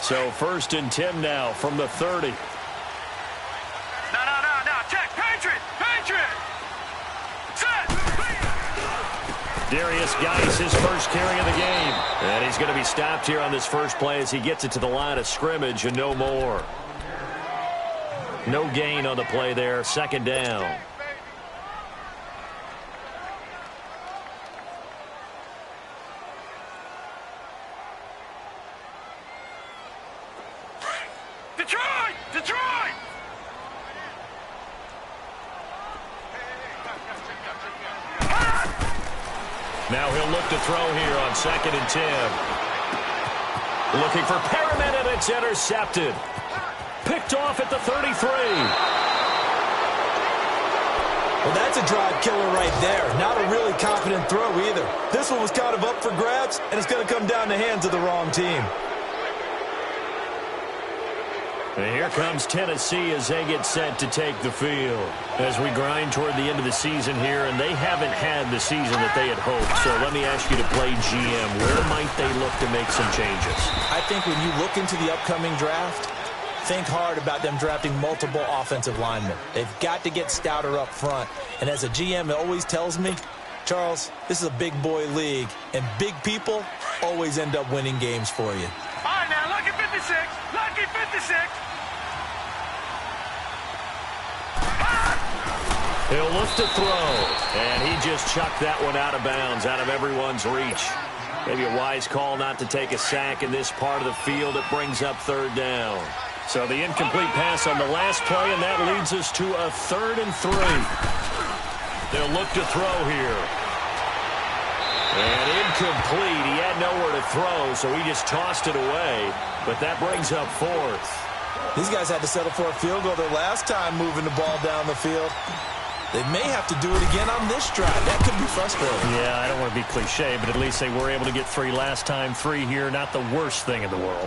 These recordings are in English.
So 1st and 10 now from the 30. No. Check. Patriot. Set. Darius Geis, his first carry of the game. And he's going to be stopped here on this first play as he gets it to the line of scrimmage and no more. No gain on the play there. 2nd down. Detroit! Now he'll look to throw here on 2nd and 10. Looking for Perriman, and it's intercepted. Picked off at the 33. Well, that's a drive killer right there. Not a really confident throw either. This one was kind of up for grabs, and it's going to come down the hands of the wrong team. And here comes Tennessee as they get set to take the field. As we grind toward the end of the season here, and they haven't had the season that they had hoped. So let me ask you to play GM. Where might they look to make some changes? I think when you look into the upcoming draft, think hard about them drafting multiple offensive linemen. They've got to get stouter up front. And as a GM, it always tells me, Charles, this is a big boy league, and big people always end up winning games for you. All right, now, lucky 56. Lucky 56. He'll look to throw, and he just chucked that one out of bounds, out of everyone's reach. Maybe a wise call not to take a sack in this part of the field. It brings up 3rd down. So the incomplete pass on the last play, and that leads us to a 3rd and 3. They'll look to throw here. And incomplete. He had nowhere to throw, so he just tossed it away. But that brings up 4th. These guys had to settle for a field goal their last time moving the ball down the field. They may have to do it again on this drive. That could be frustrating. Yeah, I don't want to be cliche, but at least they were able to get 3 last time. 3 here, not the worst thing in the world.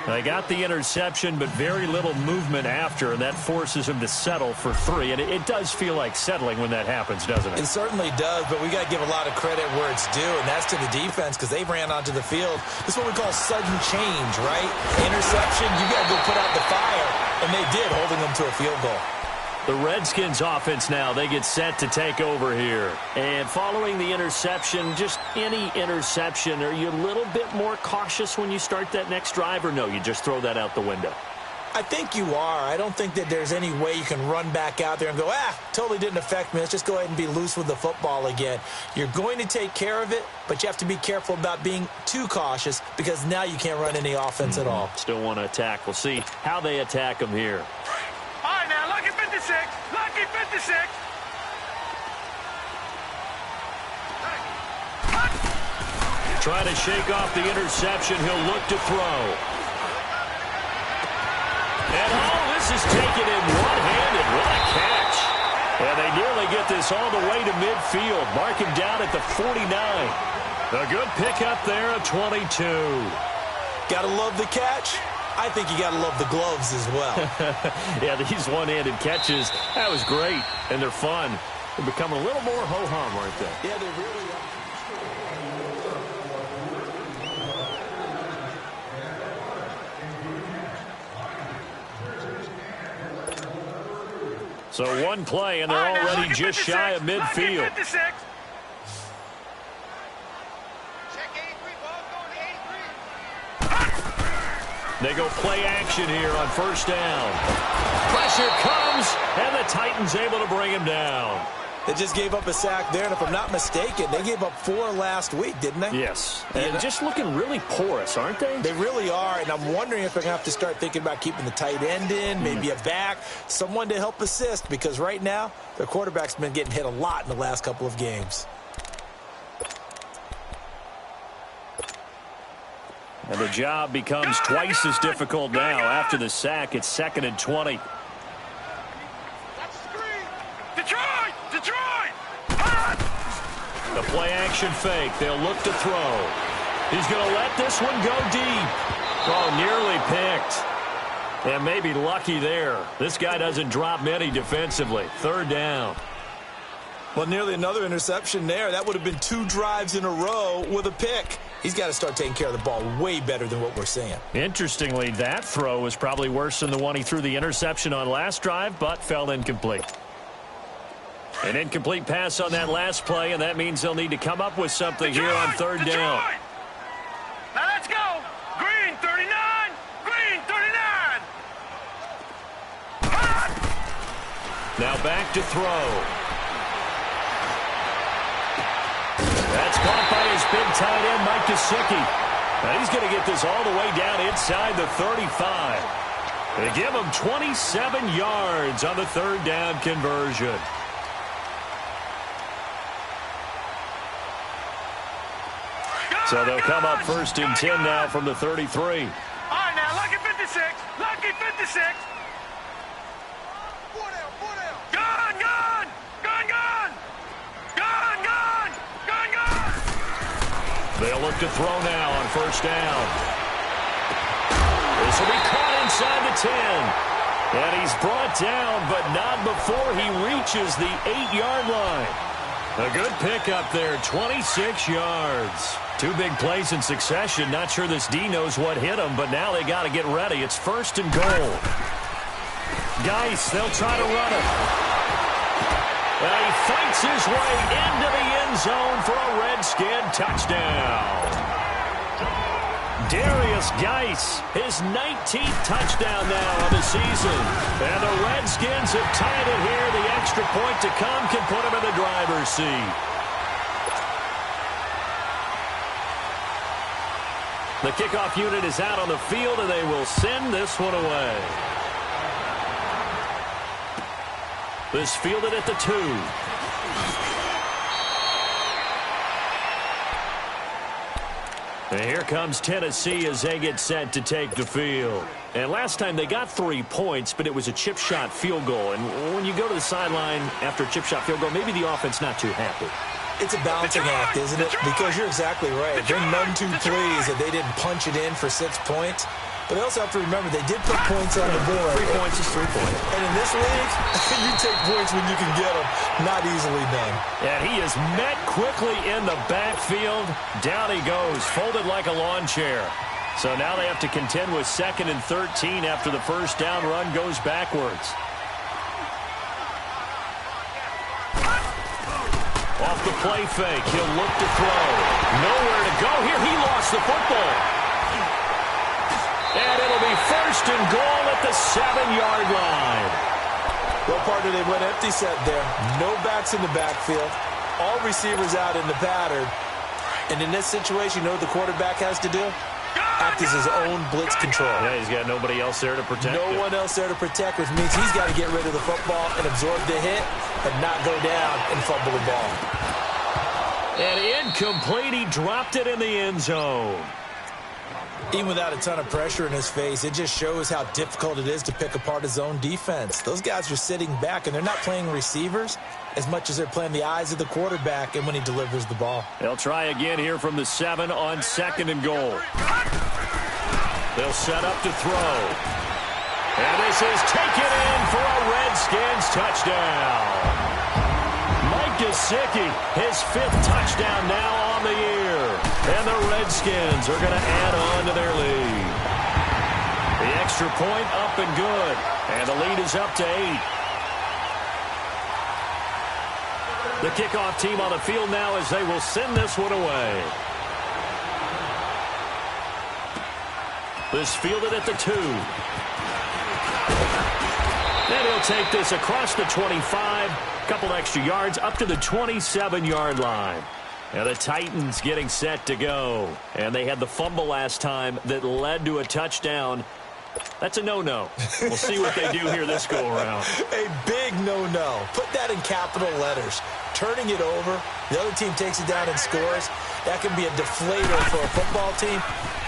They got the interception, but very little movement after, and that forces them to settle for 3. And it does feel like settling when that happens, doesn't it? It certainly does, but we got to give a lot of credit where it's due, and that's to the defense because they ran onto the field. This is what we call sudden change, right? Interception, you got to go put out the fire, and they did, holding them to a field goal. The Redskins offense now, they get set to take over here. And following the interception, just any interception, are you a little bit more cautious when you start that next drive, or no, you just throw that out the window? I think you are. I don't think that there's any way you can run back out there and go, totally didn't affect me. Let's just go ahead and be loose with the football again. You're going to take care of it, but you have to be careful about being too cautious because now you can't run any offense at all. Still want to attack. We'll see how they attack them here. All right, now, lucky 56. Lucky 56. Try to shake off the interception. He'll look to throw. And this is taken in one-handed. What a catch. And they nearly get this all the way to midfield. Mark him down at the 49. A good pickup there at 22. Got to love the catch. I think you got to love the gloves as well. Yeah, these one-handed catches, that was great, and they're fun. They're becoming a little more ho-hum, aren't they? Yeah, they really are. So one play, and they're already just shy of midfield. They go play action here on 1st down. Pressure comes, and the Titans able to bring him down. They just gave up a sack there, and if I'm not mistaken, they gave up 4 last week, didn't they? Yes, and just looking really porous, aren't they? They really are, and I'm wondering if they're going to have to start thinking about keeping the tight end in, maybe a back, someone to help assist, because right now, their quarterback's been getting hit a lot in the last couple of games. And the job becomes twice as difficult now. After the sack, it's 2nd and 20. Detroit! The play action fake. They'll look to throw. He's going to let this one go deep. Oh, nearly picked. And maybe lucky there. This guy doesn't drop many defensively. 3rd down. Well, nearly another interception there. That would have been 2 drives in a row with a pick. He's got to start taking care of the ball way better than what we're seeing. Interestingly, that throw was probably worse than the one he threw the interception on last drive, but fell incomplete. An incomplete pass on that last play, and that means they'll need to come up with something here on third down. Now let's go. Green 39. Green 39. Now back to throw. That's caught by his big tight end, Mike Gesicki. Now he's going to get this all the way down inside the 35. They give him 27 yards on the third down conversion. So they'll come up first and 10 now from the 33. All right, now, lucky 56. Lucky 56. Gun, gun. Gun, gun. Gun, gun. Gun, gun. They'll look to throw now on first down. This will be caught inside the 10. And he's brought down, but not before he reaches the 8-yard line. A good pickup there, 26 yards. 2 big plays in succession. Not sure this D knows what hit him, but now they got to get ready. It's first and goal. Geis, they'll try to run it. And he fights his way into the end zone for a Redskin touchdown. Darius Geis, his 19th touchdown now of the season. And the Redskins have tied it here. The extra point to come can put him in the driver's seat. The kickoff unit is out on the field, and they will send this one away. This fielded at the 2. And here comes Tennessee as they get set to take the field. And last time they got 3 points, but it was a chip shot field goal. And when you go to the sideline after a chip shot field goal, maybe the offense not too happy. It's a balancing act, isn't it? Because you're exactly right. They're none too pleased that they didn't punch it in for 6 points. But they also have to remember they did put points on the board. 3 points is 3 points. And in this league, you take points when you can get them. Not easily done. And he is met quickly in the backfield. Down he goes, folded like a lawn chair. So now they have to contend with 2nd and 13 after the first down run goes backwards. Off the play fake, he'll look to throw. Nowhere to go here. He lost the football. And it'll be first and goal at the 7-yard line. Well, partner, they went empty set there. No backs in the backfield. All receivers out in the pattern. And in this situation, you know what the quarterback has to do? Act as his own blitz control. Yeah, he's got nobody else there to protect No one else there to protect, which means he's got to get rid of the football and absorb the hit and not go down and fumble the ball. And incomplete. He dropped it in the end zone. Even without a ton of pressure in his face, it just shows how difficult it is to pick apart his own defense. Those guys are sitting back, and they're not playing receivers as much as they're playing the eyes of the quarterback and when he delivers the ball. They'll try again here from the 7 on 2nd and goal. They'll set up to throw. And this is taken in for a Redskins touchdown. Mike Gesicki, his 5th touchdown now on the year. And the Redskins are going to add on to their lead. The extra point up and good. And the lead is up to 8. The kickoff team on the field now as they will send this one away. This fielded at the 2. And he'll take this across the 25. Couple extra yards up to the 27-yard line. And the Titans getting set to go. And they had the fumble last time that led to a touchdown. That's a no-no. We'll see what they do here this go-around. A big no-no. Put that in capital letters. Turning it over, the other team takes it down and scores. That can be a deflator for a football team.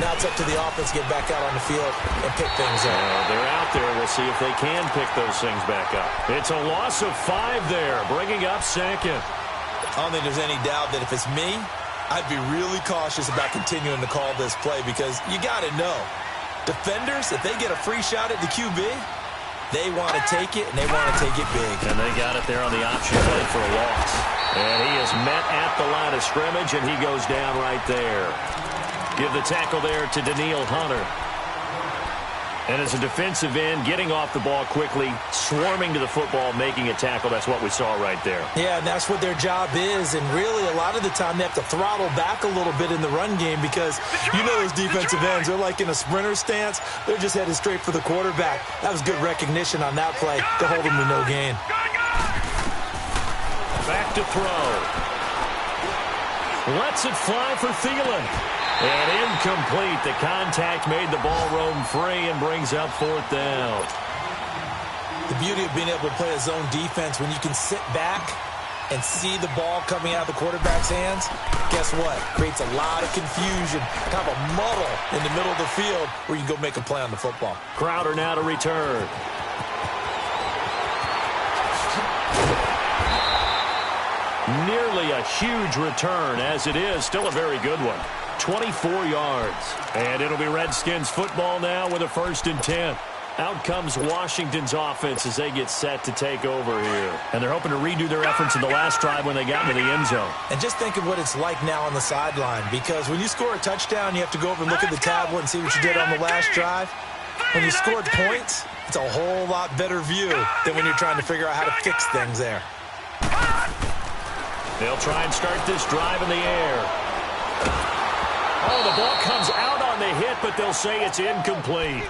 Now it's up to the offense to get back out on the field and pick things up. They're out there. We'll see if they can pick those things back up. It's a loss of 5 there, bringing up 2nd. I don't think there's any doubt that if it's me, I'd be really cautious about continuing to call this play because you got to know. Defenders, if they get a free shot at the QB, They want to take it, and they want to take it big. And they got it there on the option play for a loss. And he is met at the line of scrimmage, and he goes down right there. Give the tackle there to Daniil Hunter. And as a defensive end, getting off the ball quickly, swarming to the football, making a tackle, that's what we saw right there. Yeah, and that's what their job is. And really, a lot of the time, they have to throttle back a little bit in the run game because you know those defensive ends, they're like in a sprinter stance. They're just headed straight for the quarterback. That was good recognition on that play to hold them to no gain. Back to throw. Lets it fly for Thielen. And incomplete. The contact made the ball roam free and brings up 4th down. The beauty of being able to play a zone defense, when you can sit back and see the ball coming out of the quarterback's hands, guess what? Creates a lot of confusion, kind of a muddle in the middle of the field where you can go make a play on the football. Crowder now to return. Nearly a huge return, as it is still a very good one. 24 yards. And it'll be Redskins football now with a 1st and 10. Out comes Washington's offense as they get set to take over here. And they're hoping to redo their efforts in the last drive when they got into the end zone. And just think of what it's like now on the sideline, because when you score a touchdown, you have to go over and look at the tablet and see what you did on the last drive. When you scored points, it's a whole lot better view than when you're trying to figure out how to fix things there. They'll try and start this drive in the air. Oh, the ball comes out on the hit, but they'll say it's incomplete.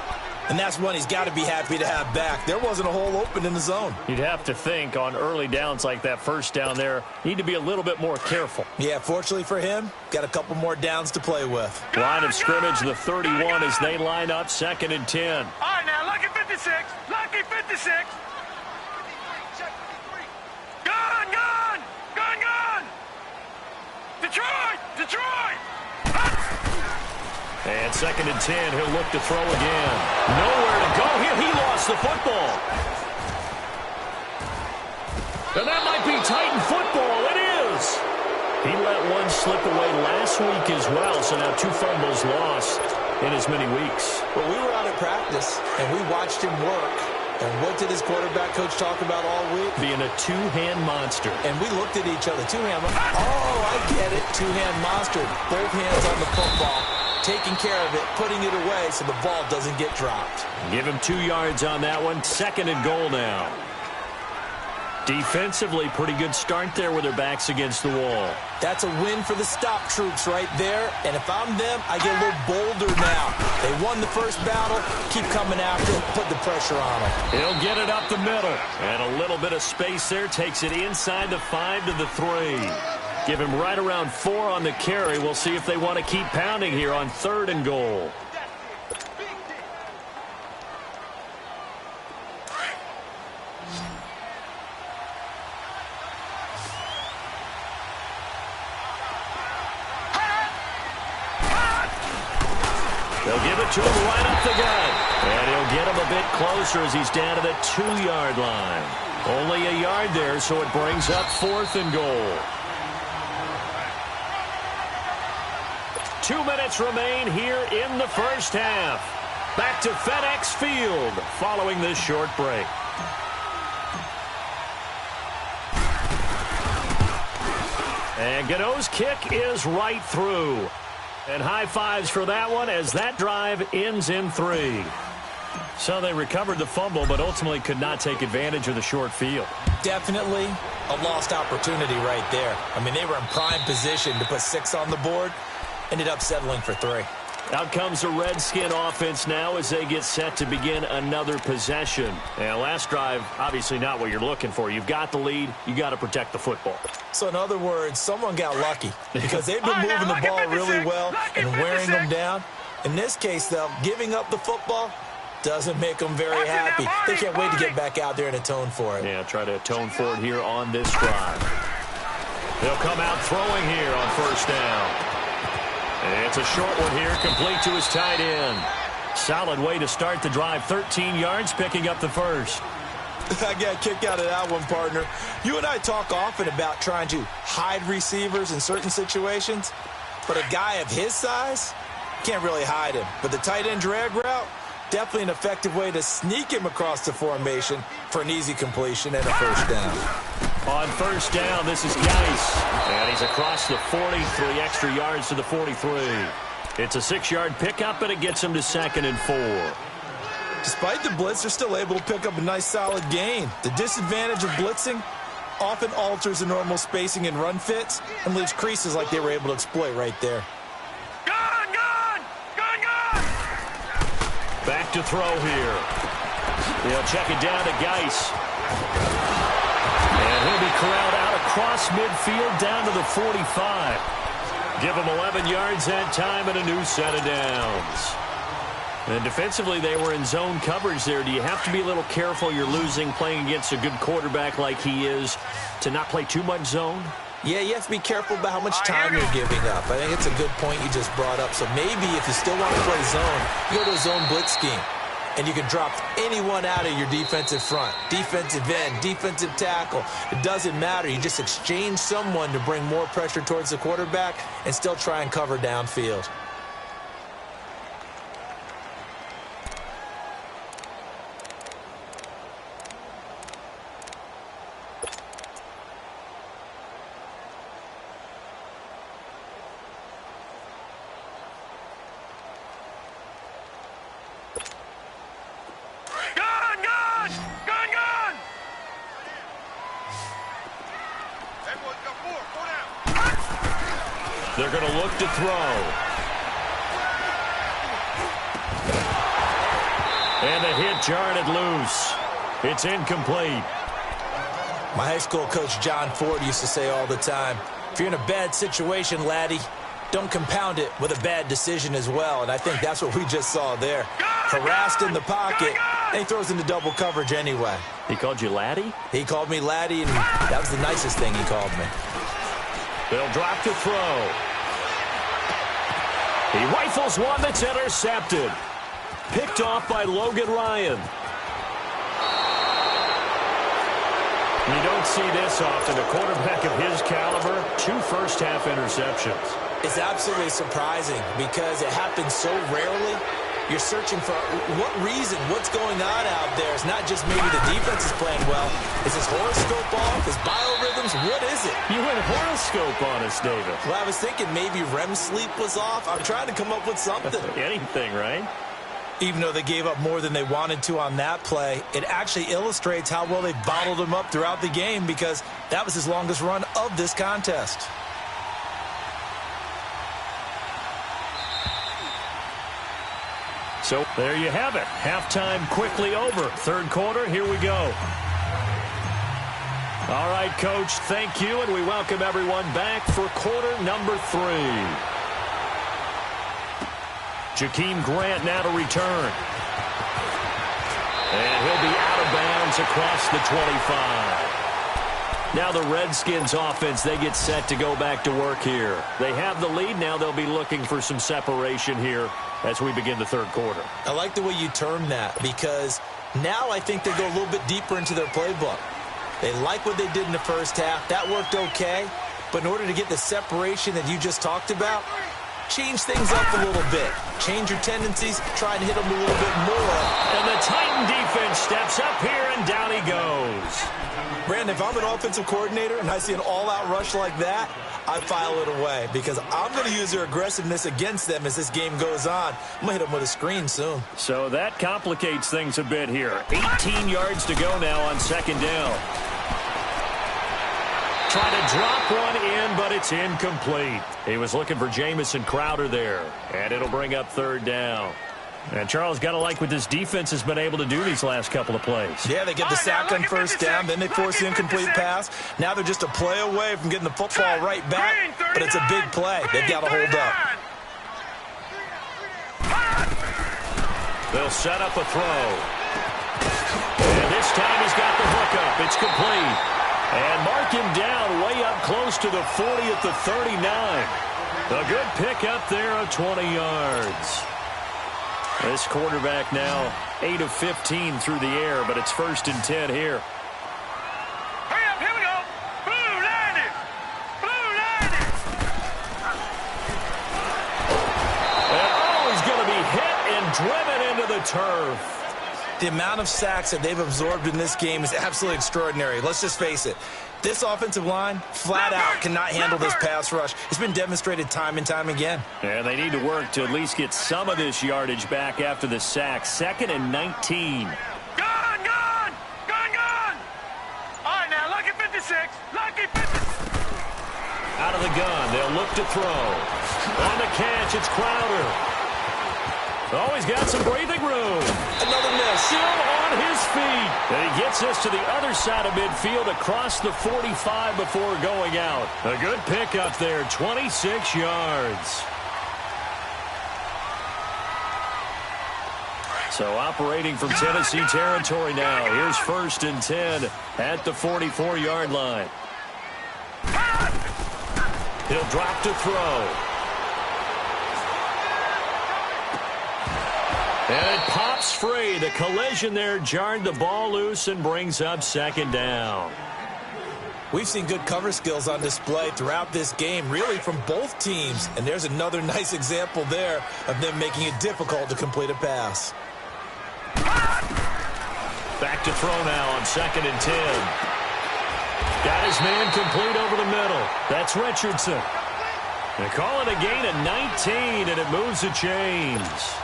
And that's one he's got to be happy to have back. There wasn't a hole open in the zone. You'd have to think on early downs like that, 1st down there, need to be a little bit more careful. Yeah, fortunately for him, got a couple more downs to play with. Line of scrimmage, the 31 as they line up, 2nd and 10. All right, now, lucky 56. Lucky 56. Gone, gone. Gone, gone. Detroit, Detroit. And 2nd and 10, he'll look to throw again. Nowhere to go here. He lost the football. And that might be Titan football. It is. He let one slip away last week as well, so now 2 fumbles lost in as many weeks. But we were out at practice, and we watched him work. And what did his quarterback coach talk about all week? Being a 2-hand monster. And we looked at each other. 2-hand. Oh, I get it. 2-hand monster. Both hands on the football. Taking care of it, putting it away so the ball doesn't get dropped. Give him 2 yards on that one. 2nd and goal now. Defensively, pretty good start there with their backs against the wall. That's a win for the stop troops right there. And if I'm them, I get a little bolder now. They won the first battle. Keep coming after them. Put the pressure on them. He'll get it up the middle. And a little bit of space there. Takes it inside the 5 to the 3. Give him right around 4 on the carry. We'll see if they want to keep pounding here on 3rd and goal. They'll give it to him right up the gut. And he'll get him a bit closer as he's down to the 2-yard line. Only a yard there, so it brings up 4th and goal. 2 minutes remain here in the first half. Back to FedEx Field following this short break. And Gano's kick is right through. And high fives for that one as that drive ends in 3. So they recovered the fumble, but ultimately could not take advantage of the short field. Definitely a lost opportunity right there. I mean, they were in prime position to put 6 on the board. Ended up settling for 3. Out comes the Redskin offense now as they get set to begin another possession. And last drive, obviously not what you're looking for. You've got the lead. You got to protect the football. So in other words, someone got lucky because they've been moving the ball really well and wearing them down. In this case, though, giving up the football doesn't make them very happy. They can't wait to get back out there and atone for it. Yeah, try to atone for it here on this drive. They'll come out throwing here on 1st down. It's a short one here, complete to his tight end. Solid way to start the drive. 13 yards, picking up the first. I got a kick out of that one, partner. You and I talk often about trying to hide receivers in certain situations, but a guy of his size can't really hide him. But the tight end drag route, Definitely an effective way to sneak him across the formation for an easy completion and a first down. On first down, this is Geis. And he's across the 40, 3 extra yards to the 43. It's a 6-yard pickup, and it gets him to 2nd and 4. Despite the blitz, they're still able to pick up a nice solid gain. The disadvantage of blitzing often alters the normal spacing and run fits and leaves creases like they were able to exploit right there. Back to throw here. He'll check it down to Geis. And he'll be corralled out across midfield down to the 45. Give him 11 yards that time and a new set of downs. And defensively, they were in zone coverage there. Do you have to be a little careful you're losing playing against a good quarterback like he is to not play too much zone? Yeah, you have to be careful about how much time you're giving up. I think it's a good point you just brought up. So maybe if you still want to play zone, you go to a zone blitz scheme. And you can drop anyone out of your defensive front. Defensive end, defensive tackle. It doesn't matter. You just exchange someone to bring more pressure towards the quarterback and still try and cover downfield. They're going to look to throw. And the hit jarred it loose. It's incomplete. My high school coach John Ford used to say all the time, if you're in a bad situation, laddie, don't compound it with a bad decision as well. And I think that's what we just saw there. Harassed in the pocket, and he throws into double coverage anyway. He called you laddie? He called me laddie, and that was the nicest thing he called me. They'll drop to throw. He rifles one that's intercepted. Picked off by Logan Ryan. You don't see this often. A quarterback of his caliber, 2 first-half interceptions. It's absolutely surprising because it happens so rarely. You're searching for what reason, what's going on out there. It's not just maybe the defense is playing well. Is his horoscope off? His biorhythms? What is it? You went horoscope on us, David. Well, I was thinking maybe REM sleep was off. I'm trying to come up with something. Anything, right? Even though they gave up more than they wanted to on that play, it actually illustrates how well they bottled him up throughout the game because that was his longest run of this contest. So there you have it. Halftime quickly over. Third quarter, here we go. All right, Coach, thank you, and we welcome everyone back for quarter number 3. Jakeem Grant now to return. And he'll be out of bounds across the 25. Now the Redskins offense, they get set to go back to work here. They have the lead. Now they'll be looking for some separation here as we begin the third quarter. I like the way you term that because now I think they go a little bit deeper into their playbook. They like what they did in the first half. That worked okay. But in order to get the separation that you just talked about, change things up a little bit. Change your tendencies. Try and hit them a little bit more. And the Titan defense steps up here, and down he goes. Brandon, if I'm an offensive coordinator and I see an all-out rush like that, I file it away because I'm going to use their aggressiveness against them as this game goes on. I'm going to hit them with a screen soon. So that complicates things a bit here. 18 yards to go now on second down. Trying to drop one in, but it's incomplete. He was looking for Jamison Crowder there, and it'll bring up third down. And Charles, got to like what this defense has been able to do these last couple of plays. Yeah, they get the sack on first down, then they force the incomplete pass. Now they're just a play away from getting the football right back, but it's a big play. They've got to hold up. They'll set up a throw. And this time he's got the hook up. It's complete. And mark him down way up close to the 40 at the 39. A good pickup there of 20 yards. This quarterback now 8 of 15 through the air, but it's 1st and 10 here. Hurry up, here we go. Blue line it. Blue line it. And oh, he's going to be hit and driven into the turf. The amount of sacks that they've absorbed in this game is absolutely extraordinary. Let's just face it. This offensive line, flat out, cannot handle this pass rush. It's been demonstrated time and time again. And they need to work to at least get some of this yardage back after the sack. 2nd and 19. Gone! All right, now, lucky 56. Lucky 56. Out of the gun, they'll look to throw. On the catch, it's Crowder. Oh, he's got some breathing room. Another miss. Still on his feet. And he gets us to the other side of midfield across the 45 before going out. A good pickup there, 26 yards. So operating from Tennessee territory now. Here's 1st and 10 at the 44-yard line. He'll drop to throw. And it pops free. The collision there jarred the ball loose and brings up 2nd down. We've seen good cover skills on display throughout this game, really from both teams. And there's another nice example there of them making it difficult to complete a pass. Back to throw now on 2nd and 10. Got his man complete over the middle. That's Richardson. They call it a gain of 19, and it moves the chains.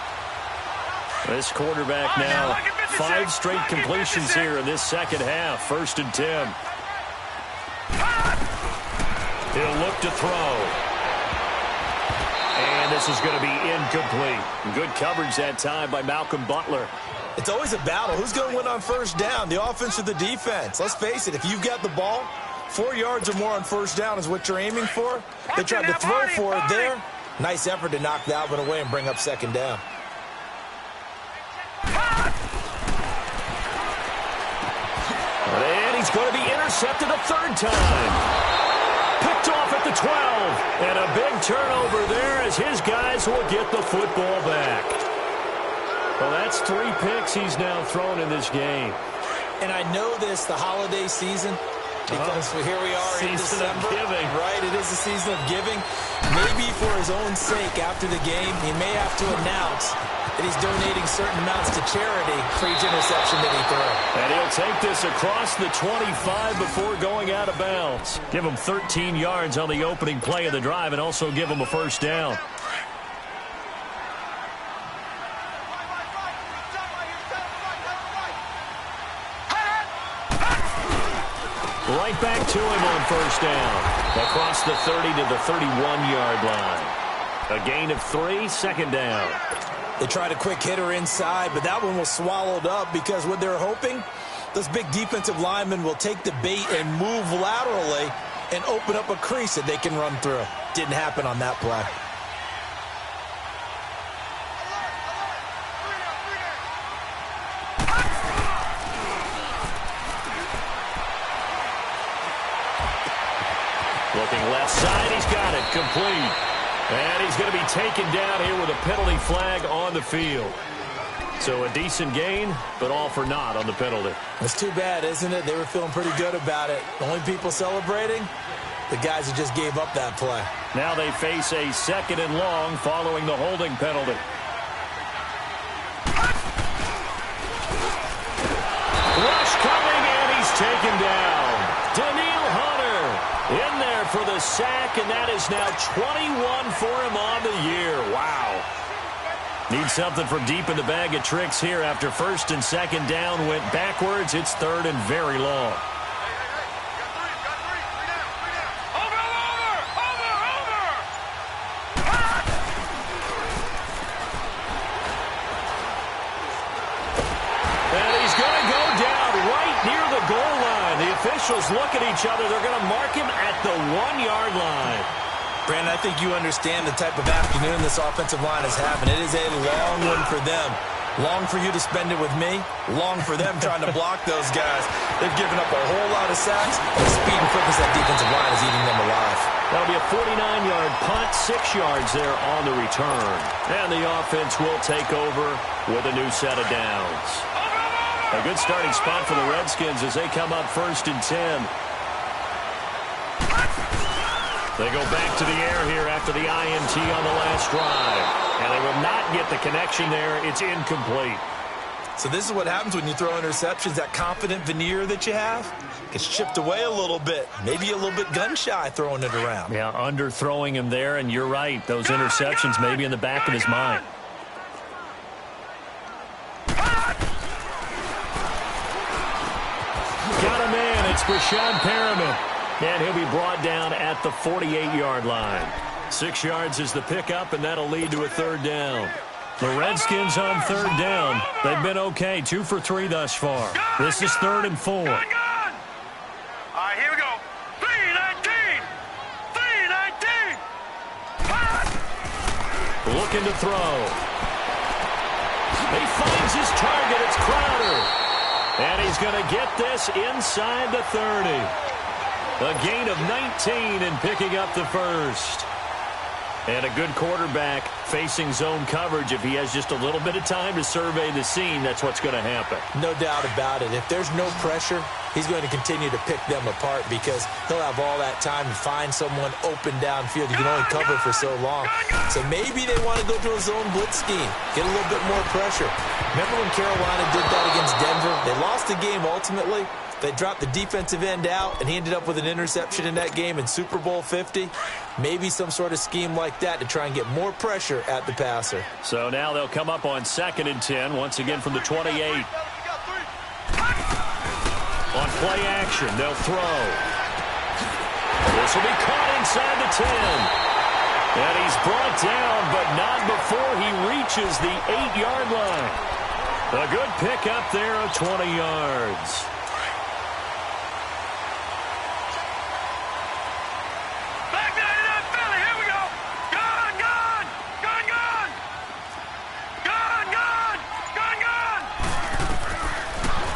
This quarterback now, 5 straight completions here in this second half. 1st and 10. He'll look to throw. And this is going to be incomplete. Good coverage that time by Malcolm Butler. It's always a battle. Who's going to win on 1st down, the offense or the defense? Let's face it, if you've got the ball, 4 yards or more on 1st down is what you're aiming for. They tried to throw for it there. Nice effort to knock that one away and bring up 2nd down. And he's going to be intercepted a 3rd time. Picked off at the 12. And a big turnover there as his guys will get the football back. Well, that's 3 picks he's now thrown in this game. And I know this, the holiday season, because here we are in December. Season of giving. Right, it is the season of giving. Maybe for his own sake after the game, he may have to announce that he's donating certain amounts to charity for each interception that he throws. And he'll take this across the 25 before going out of bounds. Give him 13 yards on the opening play of the drive and also give him a 1st down. Right back to him on 1st down. Across the 30 to the 31-yard line. A gain of 3, 2nd down. They tried a quick hitter inside, but that one was swallowed up because what they're hoping, those big defensive linemen will take the bait and move laterally and open up a crease that they can run through. Didn't happen on that play. Looking left side, he's got it, complete. And he's going to be taken down here with a penalty flag on the field. So a decent gain, but all for naught on the penalty. It's too bad, isn't it? They were feeling pretty good about it. The only people celebrating, the guys who just gave up that play. Now they face a 2nd and long following the holding penalty. Rush coming, and he's taken down. Daniil Hunter in there for the sack, and that is now 21 for him on the year. Wow. Need something from deep in the bag of tricks here after 1st and 2nd down went backwards. It's 3rd and very long. And he's going to go down right near the goal line. The officials look at each other. They're going to mark him at the 1-yard line. Brandon, I think you understand the type of afternoon this offensive line is having. It is a long one for them. Long for you to spend it with me. Long for them trying to block those guys. They've given up a whole lot of sacks. The speed and quickness of that defensive line is eating them alive. That'll be a 49-yard punt, 6 yards there on the return. And the offense will take over with a new set of downs. A good starting spot for the Redskins as they come up 1st and 10. They go back to the air here after the INT on the last drive. And they will not get the connection there. It's incomplete. So this is what happens when you throw interceptions. That confident veneer that you have gets chipped away a little bit. Maybe a little bit gun-shy throwing it around. Yeah, underthrowing him there, and you're right. Those interceptions may be in the back of his mind. Got a man. It's Brashad Perriman. And he'll be brought down at the 48-yard line. 6 yards is the pickup, and that'll lead to a third down. The Redskins on third down. They've been okay, 2 for 3 thus far. This is 3rd and 4. All right, here we go. 3-19. 3-19. Looking to throw. He finds his target. It's Crowder. And he's going to get this inside the 30. A gain of 19 and picking up the first. And a good quarterback facing zone coverage. If he has just a little bit of time to survey the scene, that's what's going to happen. No doubt about it. If there's no pressure, he's going to continue to pick them apart because he'll have all that time to find someone open downfield. You can only cover for so long. So maybe they want to go to a zone blitz scheme, get a little bit more pressure. Remember when Carolina did that against Denver? They lost the game ultimately. They dropped the defensive end out, and he ended up with an interception in that game in Super Bowl 50. Maybe some sort of scheme like that to try and get more pressure at the passer. So now they'll come up on 2nd and 10, once again from the 28. On play action, they'll throw. This will be caught inside the 10. And he's brought down, but not before he reaches the 8-yard line. A good pickup there of 20 yards.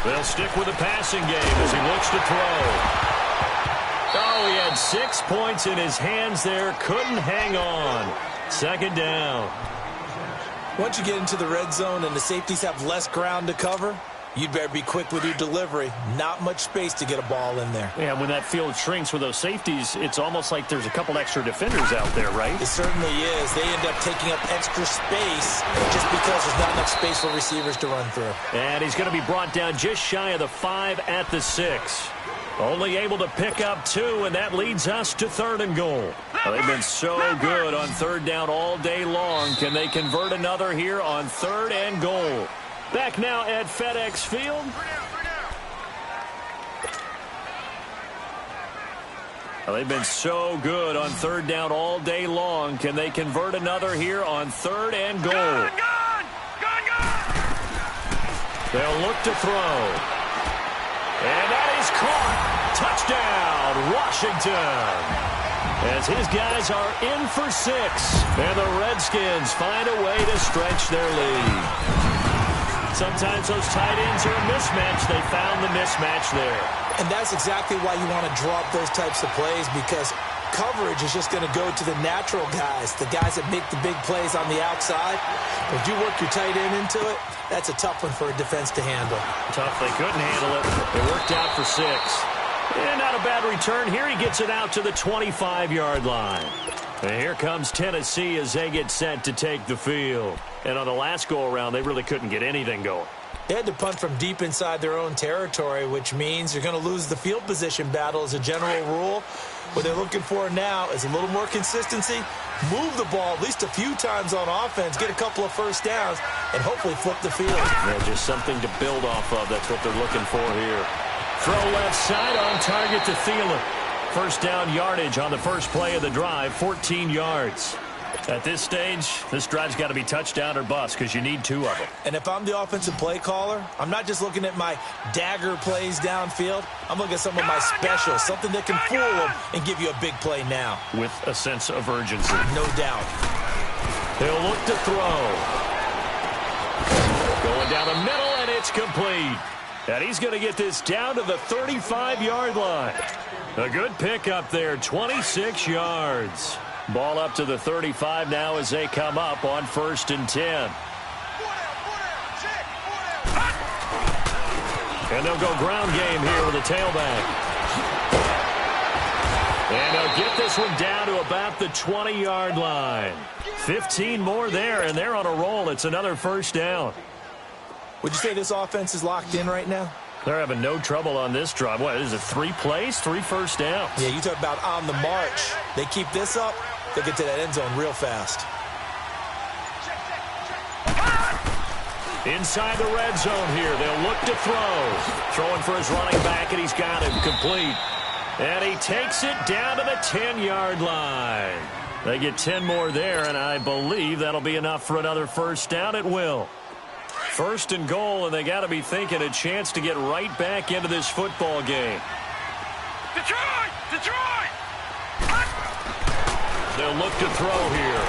They'll stick with the passing game as he looks to throw. Oh, he had 6 points in his hands there. Couldn't hang on. 2nd down. Once you get into the red zone and the safeties have less ground to cover, you'd better be quick with your delivery. Not much space to get a ball in there. Yeah, when that field shrinks with those safeties, it's almost like there's a couple extra defenders out there, right? It certainly is. They end up taking up extra space just because there's not enough space for receivers to run through. And he's going to be brought down just shy of the 5 at the 6. Only able to pick up 2, and that leads us to 3rd and goal. Well, they've been so good on 3rd down all day long. Can they convert another here on 3rd and goal? Back now at FedEx Field. Well, they've been so good on 3rd down all day long. Can they convert another here on 3rd and goal? They'll look to throw. And that is caught. Touchdown, Washington. As his guys are in for 6. And the Redskins find a way to stretch their lead. Sometimes those tight ends are a mismatch. They found the mismatch there. And that's exactly why you want to drop those types of plays, because coverage is just going to go to the natural guys, the guys that make the big plays on the outside. If you work your tight end into it, that's a tough one for a defense to handle. Tough. They couldn't handle it. It worked out for 6. And not a bad return. Here he gets it out to the 25-yard line. And here comes Tennessee as they get set to take the field. And on the last go-around, they really couldn't get anything going. They had to punt from deep inside their own territory, which means you're going to lose the field position battle as a general rule. What they're looking for now is a little more consistency, move the ball at least a few times on offense, get a couple of first downs, and hopefully flip the field. Yeah, just something to build off of. That's what they're looking for here. Throw left side on target to Thielen. First down yardage on the first play of the drive, 14 yards. At this stage, this drive's got to be touchdown or bust because you need 2 of them. And if I'm the offensive play caller, I'm not just looking at my dagger plays downfield. I'm looking at some of my specials, something that can fool them and give you a big play now. With a sense of urgency. No doubt. He'll look to throw. Going down the middle, and it's complete. And he's going to get this down to the 35-yard line. A good pickup there, 26 yards. Ball up to the 35 now as they come up on 1st and 10. And they'll go ground game here with a tailback. And they'll get this one down to about the 20-yard line. 15 more there, and they're on a roll. It's another first down. Would you say this offense is locked in right now? They're having no trouble on this drive. What, is it 3 plays, 3 first downs? Yeah, you talk about on the march. They keep this up, they'll get to that end zone real fast. Inside the red zone here, they'll look to throw. Throwing for his running back, and he's got him complete. And he takes it down to the 10-yard line. They get 10 more there, and I believe that'll be enough for another first down. It will. First and goal, and they got to be thinking a chance to get right back into this football game. Detroit! Detroit! They'll look to throw here.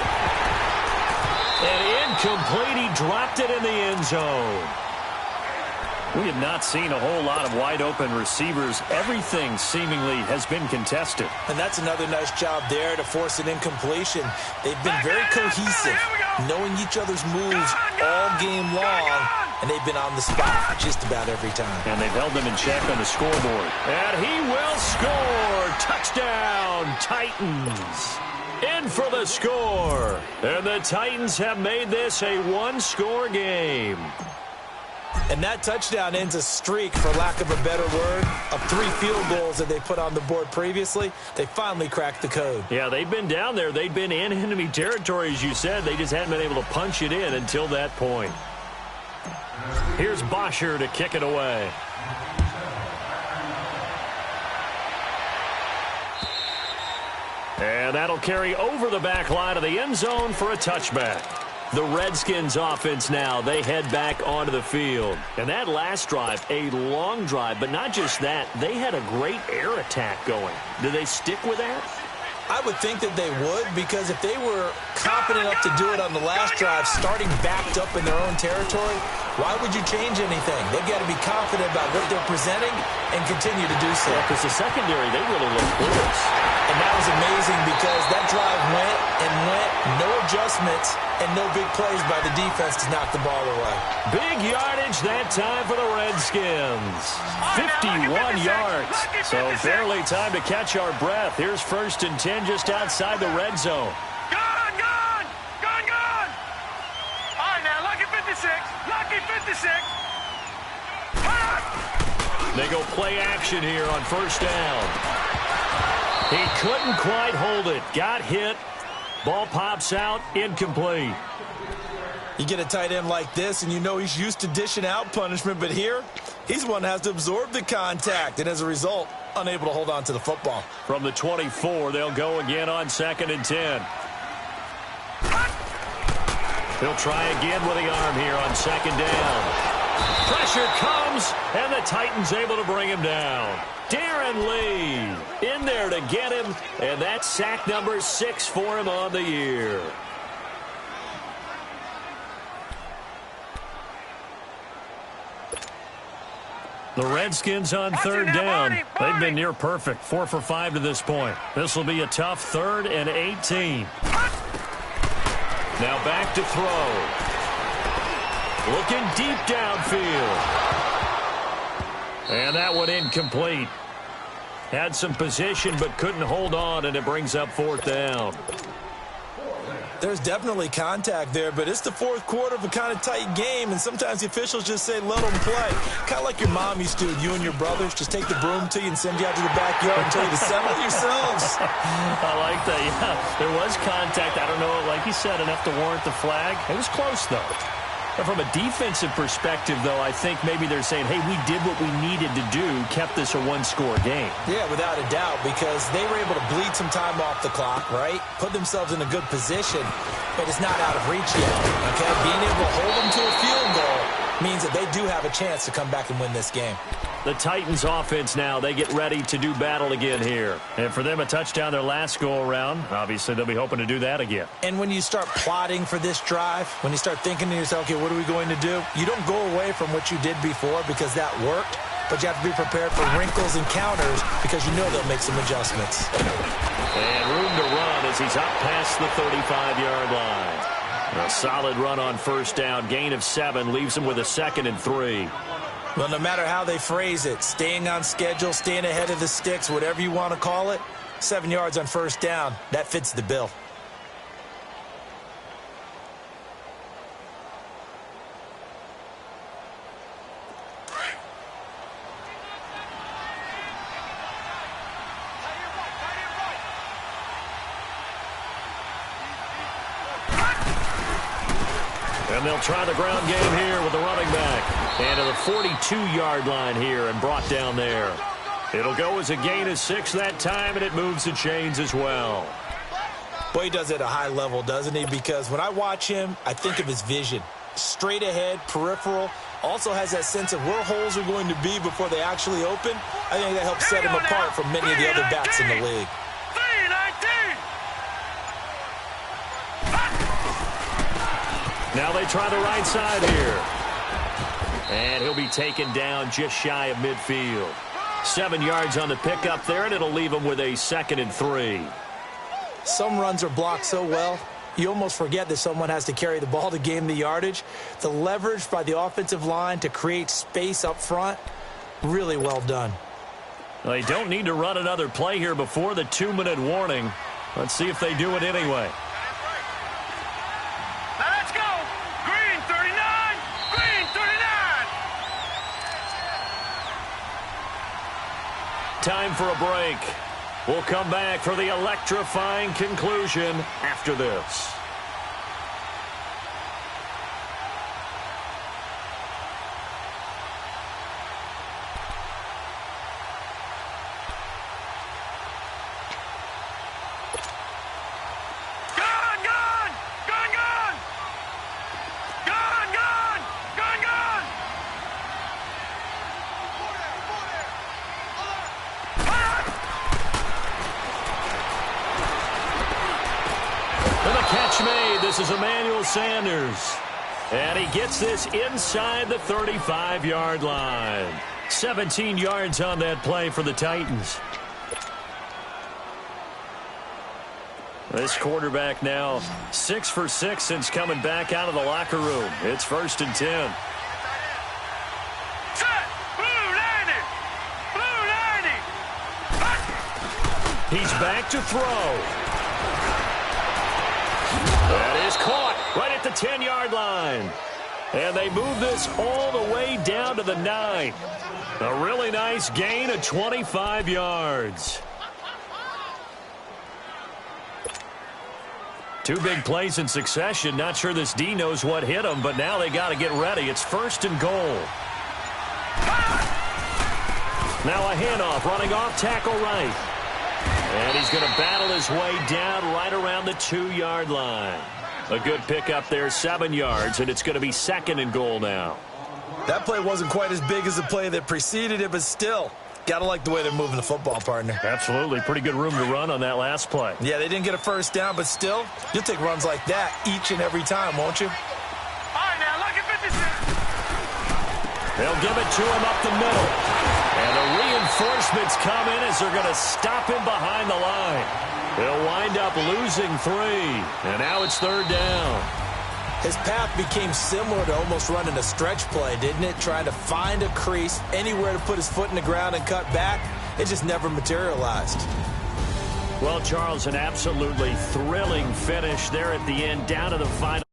And incomplete. He dropped it in the end zone. We have not seen a whole lot of wide-open receivers. Everything seemingly has been contested. And that's another nice job there to force an incompletion. They've been very cohesive, knowing each other's moves all game long, and they've been on the spot just about every time. And they've held them in check on the scoreboard. And he will score. Touchdown, Titans. In for the score. And the Titans have made this a one-score game. And that touchdown ends a streak, for lack of a better word, of 3 field goals that they put on the board previously. They finally cracked the code. Yeah, they've been down there. They've been in enemy territory, as you said. They just hadn't been able to punch it in until that point. Here's Bosher to kick it away. And that'll carry over the back line of the end zone for a touchback. The Redskins offense now, they head back onto the field. And that last drive, a long drive, but not just that, they had a great air attack going. Do they stick with that? I would think that they would, because if they were confident enough to do it on the last drive, starting backed up in their own territory, why would you change anything? They've got to be confident about what they're presenting and continue to do so. Because the secondary, they really look close. And that was amazing, because that drive went and went, no adjustments, and no big plays by the defense to knock the ball away. Big yardage that time for the Redskins. 51 yards. So barely time to catch our breath. Here's 1st and 10 just outside the red zone. Gone, gone! Gone, gone! All right, now, lucky 56. Lucky 56. They go play action here on 1st down. He couldn't quite hold it. Got hit. Ball pops out. Incomplete. You get a tight end like this, and you know he's used to dishing out punishment, but here, he's the one that has to absorb the contact, and as a result, unable to hold on to the football. From the 24, they'll go again on 2nd and 10. He'll try again with the arm here on 2nd down. Pressure comes, and the Titans able to bring him down. Darren Lee in there to get him, and that's sack number 6 for him on the year. The Redskins on 3rd down. They've been near perfect, 4 for 5 to this point. This will be a tough 3rd and 18. Now back to throw. Looking deep downfield. And that one incomplete. Had some position but couldn't hold on, and it brings up 4th down. There's definitely contact there, but it's the 4th quarter of a kind of tight game, and sometimes the officials just say, let them play. Kind of like your mom used to, you and your brothers, just take the broom to you and send you out to the backyard and tell you to settle yourselves. I like that, yeah. There was contact. I don't know, like you said, enough to warrant the flag. It was close, though. But from a defensive perspective, though, I think maybe they're saying, hey, we did what we needed to do, kept this a one-score game. Yeah, without a doubt, because they were able to bleed some time off the clock, right? Put themselves in a good position, but it's not out of reach yet, okay? Being able to hold them to a field goal means that they do have a chance to come back and win this game. The Titans offense now, they get ready to do battle again here. And for them, a touchdown their last go-around. Obviously, they'll be hoping to do that again. And when you start plotting for this drive, when you start thinking to yourself, okay, what are we going to do? You don't go away from what you did before because that worked, but you have to be prepared for wrinkles and counters because you know they'll make some adjustments. And room to run as he's up past the 35-yard line. A solid run on 1st down. Gain of 7 leaves him with a 2nd and 3. Well, no matter how they phrase it, staying on schedule, staying ahead of the sticks, whatever you want to call it, 7 yards on first down. That fits the bill. And they'll try the ground game here with the running back. And to the 42-yard line here and brought down there. It'll go as a gain of 6 that time, and it moves the chains as well. Boy, he does it at a high level, doesn't he? Because when I watch him, I think of his vision. Straight ahead, peripheral. Also has that sense of where holes are going to be before they actually open. I think that helps set him apart from many of the other backs in the league. Now they try the right side here. And he'll be taken down just shy of midfield. 7 yards on the pickup there, and it'll leave him with a 2nd and 3. Some runs are blocked so well, you almost forget that someone has to carry the ball to gain the yardage. The leverage by the offensive line to create space up front, really well done. They don't need to run another play here before the 2-minute warning. Let's see if they do it anyway. Let's go. Green 39. Green 39. Time for a break. We'll come back for the electrifying conclusion after this. This is Emmanuel Sanders. And he gets this inside the 35-yard line. 17 yards on that play for the Titans. This quarterback now 6 for 6 since coming back out of the locker room. It's 1st and 10. Set. Blue 90. Blue 90. He's back to throw. That is caught right at the 10-yard line. And they move this all the way down to the 9. A really nice gain of 25 yards. 2 big plays in succession. Not sure this D knows what hit him, but now they got to get ready. It's 1st and goal. Now a handoff running off tackle right. And he's going to battle his way down right around the 2-yard line. A good pickup there, 7 yards, and it's going to be 2nd and goal now. That play wasn't quite as big as the play that preceded it, but still, got to like the way they're moving the football, partner. Absolutely. Pretty good room to run on that last play. Yeah, they didn't get a first down, but still, you'll take runs like that each and every time, won't you? All right, now look at 56. They'll give it to him up the middle. And the reinforcements come in as they're going to stop him behind the line. They'll wind up losing 3. And now it's 3rd down. His path became similar to almost running a stretch play, didn't it? Trying to find a crease, anywhere to put his foot in the ground and cut back. It just never materialized. Well, Charles, an absolutely thrilling finish there at the end, down to the final.